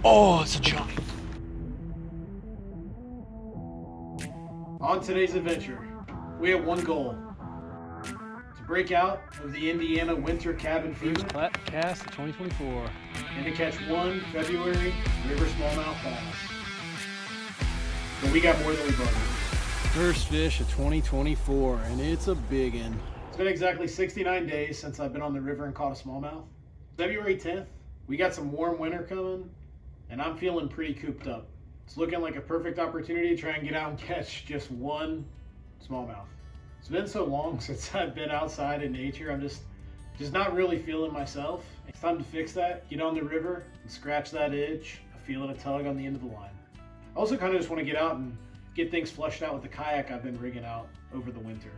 Oh, it's a giant. On today's adventure, we have one goal. To break out of the Indiana winter cabin fever First cast of 2024. and to catch one February River Smallmouth bass. But we got more than we bargained. First fish of 2024, and it's a big one. It's been exactly 69 days since I've been on the river and caught a smallmouth. February 10th, we got some warm winter coming, and I'm feeling pretty cooped up. It's looking like a perfect opportunity to try and get out and catch just one smallmouth. It's been so long since I've been outside in nature, I'm just not really feeling myself. It's time to fix that, get on the river, and scratch that itch of feeling a tug on the end of the line. I also kind of just want to get out and get things flushed out with the kayak I've been rigging out over the winter.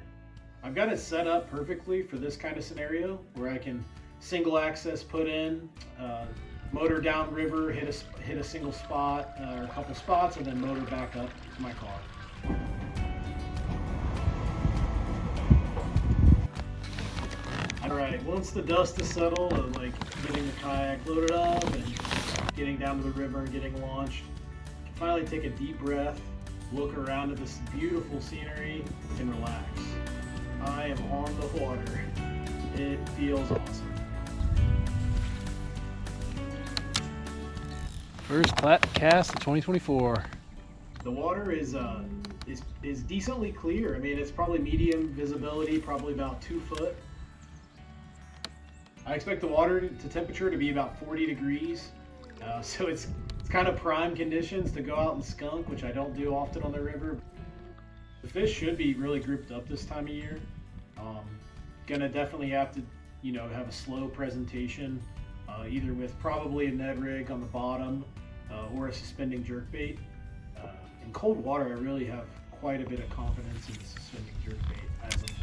I've got it set up perfectly for this kind of scenario where I can single access put in, motor down river, hit a single spot or a couple spots, and then motor back up to my car. All right, once the dust is settled of like getting the kayak loaded up and getting down to the river and getting launched, I can finally take a deep breath, look around at this beautiful scenery, and relax. I am on the water. It feels awesome. First cast of 2024. The water is decently clear. I mean, it's probably medium visibility, probably about 2 foot. I expect the water temperature to be about 40 degrees. So it's kind of prime conditions to go out and skunk, which I don't do often on the river. The fish should be really grouped up this time of year. Gonna definitely have to, have a slow presentation, either with probably a Ned rig on the bottom or a suspending jerkbait. In cold water, I really have quite a bit of confidence in the suspending jerkbait as of late.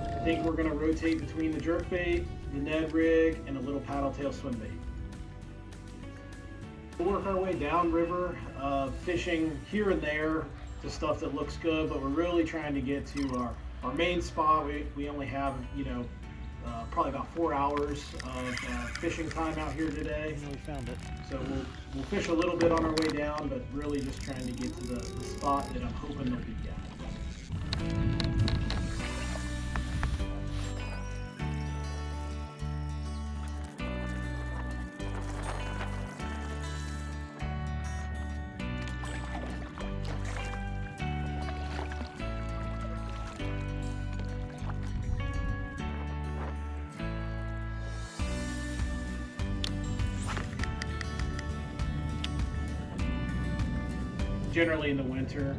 I think we're going to rotate between the jerkbait, the Ned rig, and a little paddle tail swim bait. We'll work our way down river, fishing here and there to stuff that looks good, but we're really trying to get to our main spot. We only have, probably about 4 hours of fishing time out here today. We found it. So we'll fish a little bit on our way down, but really just trying to get to the spot that I'm hoping they'll be at. Generally in the winter,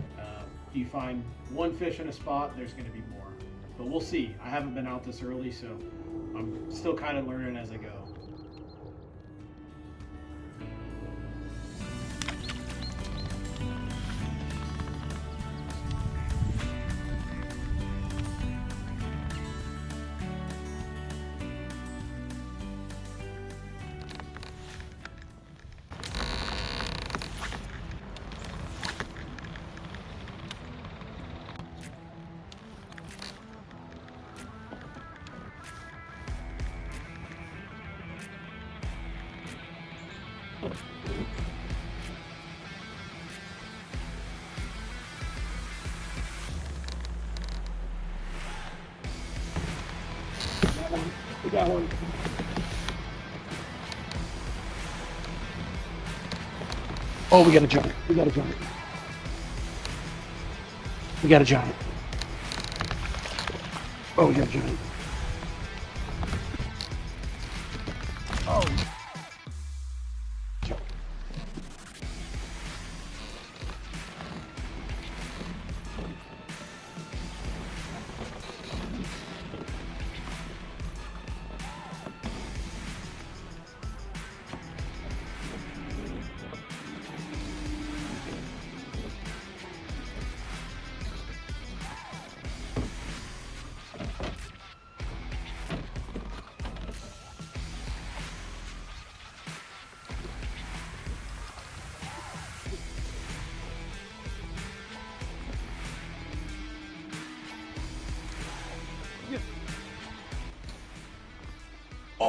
you find one fish in a spot, there's going to be more. But we'll see. I haven't been out this early, so I'm still kind of learning as I go. We got one. Oh, we got a giant. We got a giant. We got a giant. Oh, we got a giant. Oh.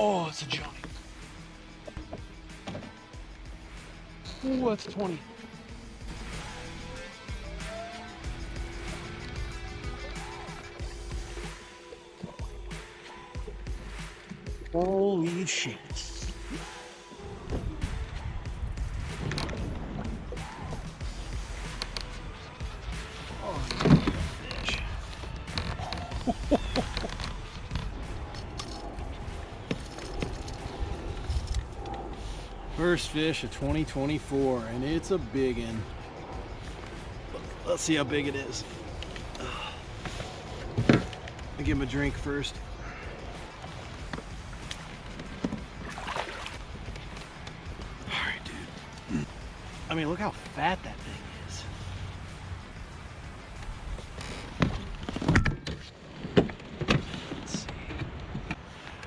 Oh, it's a Johnny. Oh, that's a 20. Holy shit. Oh, fish. First fish of 2024, and it's a big one. Let's see how big it is. I'll give him a drink first. Alright, dude. I mean, look how fat that thing is. Let's see.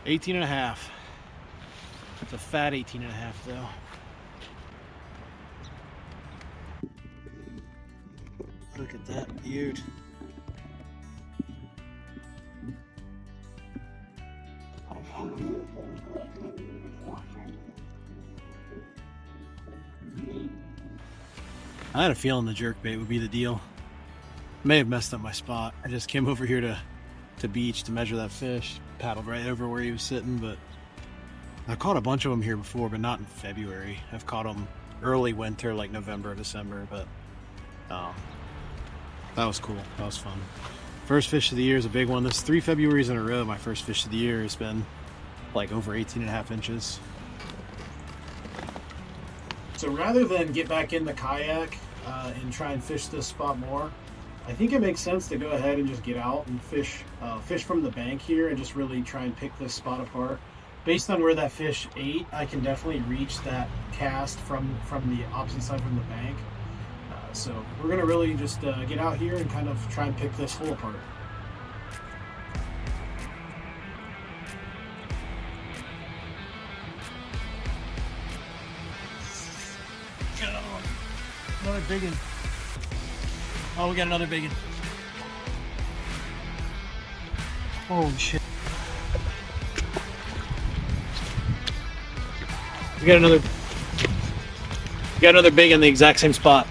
18 and a half. It's a fat 18 and a half though. Look at that beaut. I had a feeling the jerkbait would be the deal. May have messed up my spot. I just came over here to beach to measure that fish. Paddled right over where he was sitting, but I caught a bunch of them here before, but not in February. I've caught them early winter, like November, December, but that was cool. That was fun. First fish of the year is a big one. This 3 Februaries in a row, my first fish of the year has been like over 18 and a half inches. So rather than get back in the kayak and try and fish this spot more, I think it makes sense to go ahead and just get out and fish from the bank here and just really try and pick this spot apart. Based on where that fish ate, I can definitely reach that cast from the opposite side from the bank. So we're gonna really just get out here and kind of try and pick this hole apart. Another big one. Oh, we got another big one. Holy shit. We got another big in the exact same spot.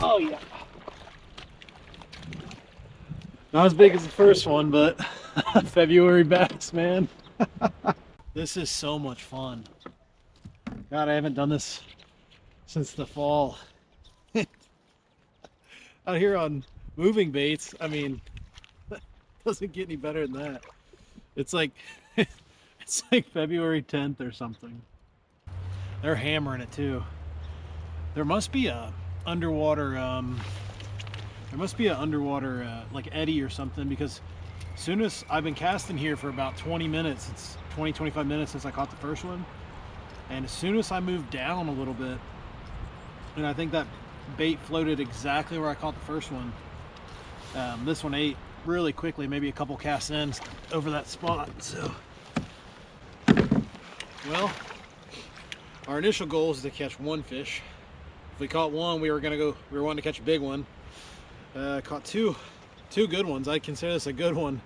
Oh yeah. Not as big as the first one, but February bass, man. This is so much fun. God, I haven't done this since the fall. Out here on moving baits, I mean, doesn't get any better than that. It's like it's like February 10th or something. They're hammering it too. There must be a underwater like eddy or something, because as soon as I've been casting here for about 20 minutes, it's 20-25 minutes since I caught the first one, and as soon as I moved down a little bit, and I think that bait floated exactly where I caught the first one, this one ate really quickly, maybe a couple casts in over that spot. So, well, our initial goal is to catch one fish. If we caught one, we were wanting to catch a big one. Caught two good ones. I consider this a good one.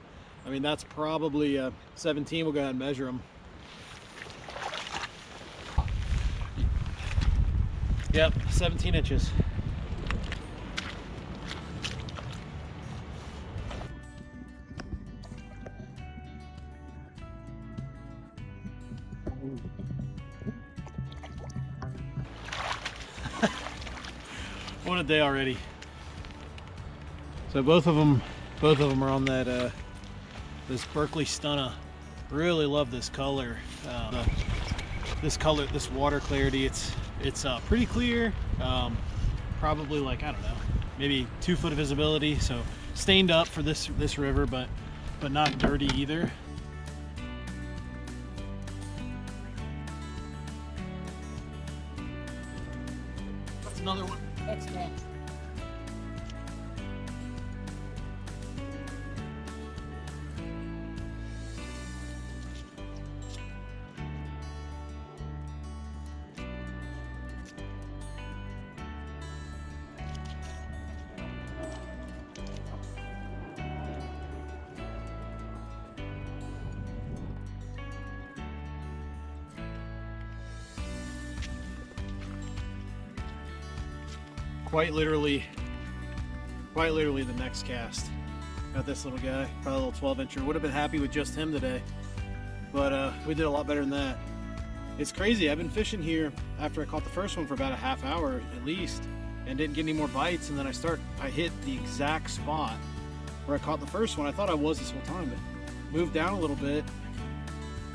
I mean, that's probably 17. We'll go ahead and measure them. Yep, 17 inches. What a day already. So both of them are on that this Berkeley Stunna. Really love this color. This water clarity. It's pretty clear. Probably like, I don't know, maybe 2 foot of visibility. So stained up for this river, but not dirty either. That's another one. That's one. Quite literally the next cast. Got this little guy, probably a little 12-incher. Would have been happy with just him today, but we did a lot better than that. It's crazy. I've been fishing here after I caught the first one for about a half hour at least, and didn't get any more bites. And then I hit the exact spot where I caught the first one. I thought I was this whole time, but moved down a little bit,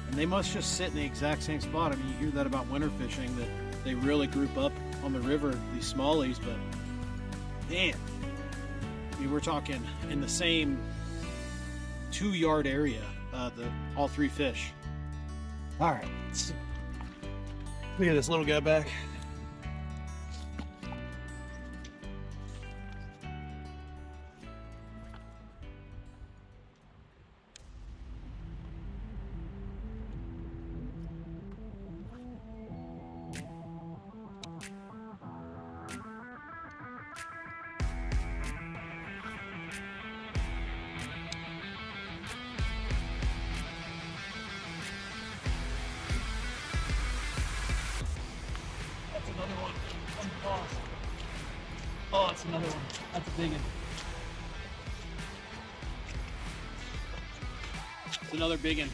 and they must just sit in the exact same spot. I mean, you hear that about winter fishing, that they really group up on the river, these smallies, but man, I mean, we're talking in the same 2-yard area, all 3 fish. All right, look at this little guy back. Oh, it's another one. That's a big one. It's another big one.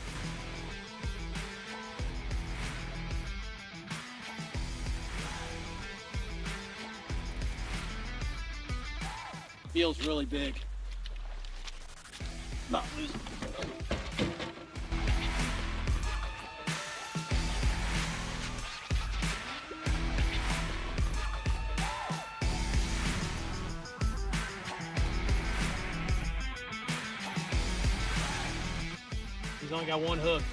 Feels really big. Not losing. He's only got one hook.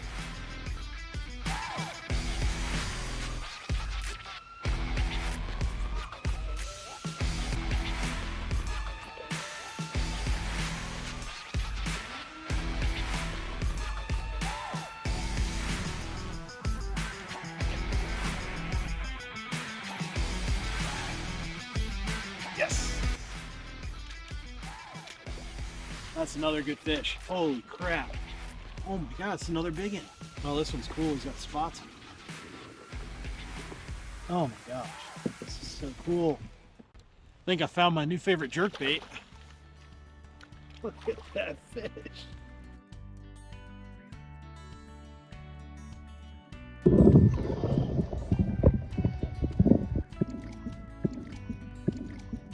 Yes. That's another good fish. Holy crap. Oh my god, it's another big one. Oh, this one's cool. He's got spots. Oh my gosh, this is so cool. I think I found my new favorite jerkbait. Look at that fish.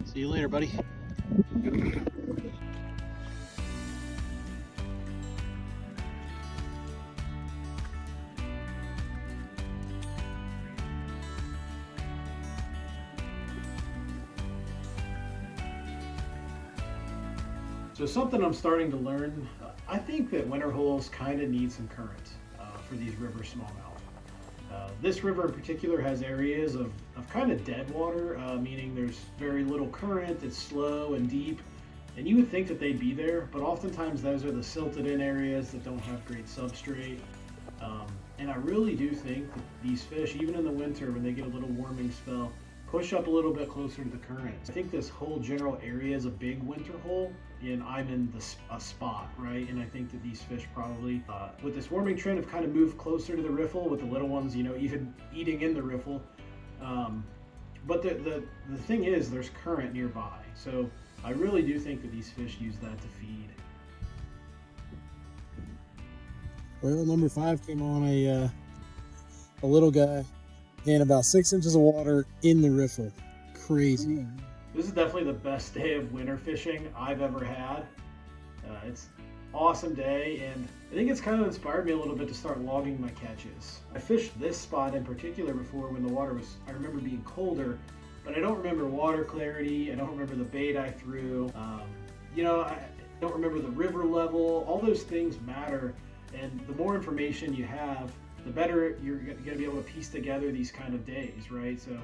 See you later, buddy. So something I'm starting to learn, I think that winter holes kind of need some current for these river smallmouth. This river in particular has areas of kind of dead water, meaning there's very little current, it's slow and deep, and you would think that they'd be there, but oftentimes those are the silted in areas that don't have great substrate. And I really do think that these fish, even in the winter when they get a little warming spell, push up a little bit closer to the current. I think this whole general area is a big winter hole, and I'm in a spot, right? And I think that these fish probably, with this warming trend, have kind of moved closer to the riffle, with the little ones, you know, even eating in the riffle. But the thing is, there's current nearby, so I really do think that these fish use that to feed. Well, number 5 came on a little guy and about 6 inches of water in the riffle. Crazy. This is definitely the best day of winter fishing I've ever had. It's an awesome day, and I think it's kind of inspired me a little bit to start logging my catches. I fished this spot in particular before when the water was, I remember being colder, but I don't remember water clarity. I don't remember the bait I threw. you know, I don't remember the river level. All those things matter, and the more information you have, the better you're going to be able to piece together these kind of days, right? So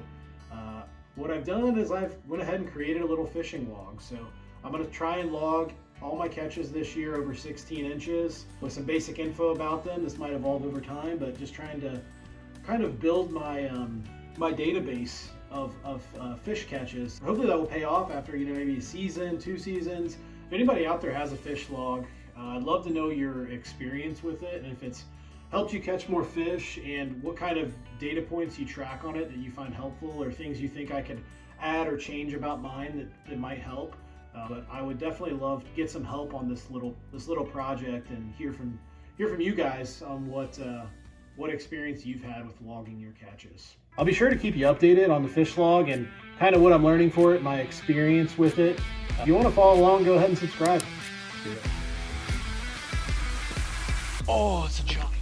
what I've done is I've went ahead and created a little fishing log. So I'm going to try and log all my catches this year over 16 inches with some basic info about them. This might evolve over time, but just trying to kind of build my my database of fish catches. Hopefully that will pay off after, you know, maybe a season, 2 seasons. If anybody out there has a fish log, I'd love to know your experience with it, and if it's helped you catch more fish, and what kind of data points you track on it that you find helpful, or things you think I could add or change about mine that might help. But I would definitely love to get some help on this little project and hear from you guys on what experience you've had with logging your catches. I'll be sure to keep you updated on the fish log and kind of what I'm learning for it, my experience with it. If you want to follow along, go ahead and subscribe. Oh, it's a chunk.